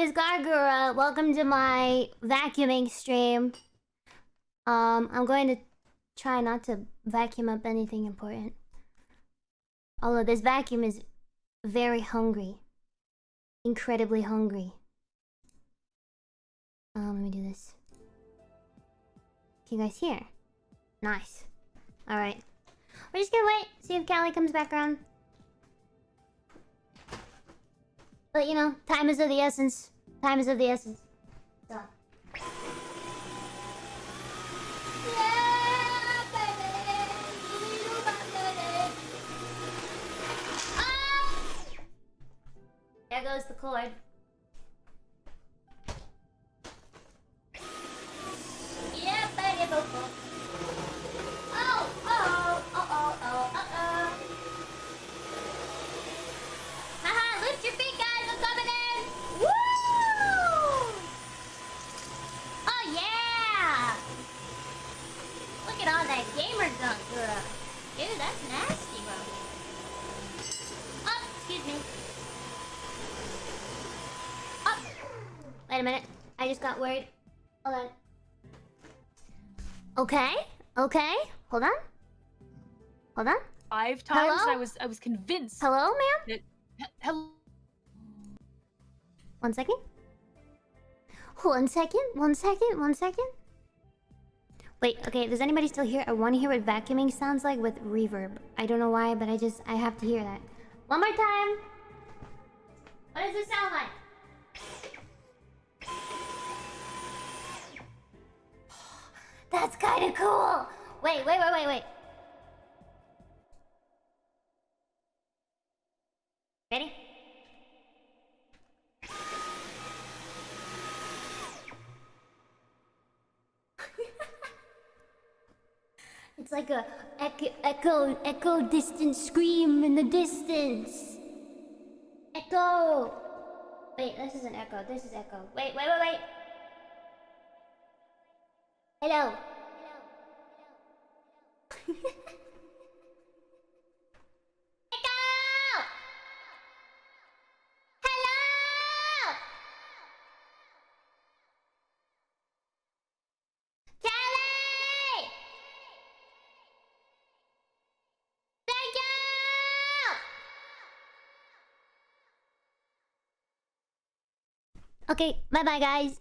is Gawr. Welcome to my vacuuming stream. I'm going to try not to vacuum up anything important. Although this vacuum is very hungry. Incredibly hungry. Let me do this. Can you guys hear? Nice. Alright. We're just gonna wait, see if Callie comes back around. But you know, time is of the essence. Time is of the essence. So. Yeah, baby. Ah! There goes the cord. Yeah, baby. Oh, oh, oh, oh, oh, oh. Haha, lift your feet, guys. I'm coming in. Woo! Oh, yeah. Look at all that gamer gunk, Gura. Dude, that's nasty, bro. Oh, excuse me. Oh. Wait a minute. I just got worried. Hold on. Okay. Okay. Hold on. Hold on. 5 times. Hello? I was convinced. Hello, ma'am? Hello. 1 second. 1 second. 1 second. 1 second. Wait, okay, does anybody still hear? I want to hear what vacuuming sounds like with reverb. I don't know why, but I have to hear that. One more time. What does this sound like? That's kind of cool. Wait. Ready? It's like a echo distant scream in the distance. Echo. Wait, this isn't echo. This is echo. Wait. Hello. Echo. Hello. Kelly. Thank you. Okay, bye guys.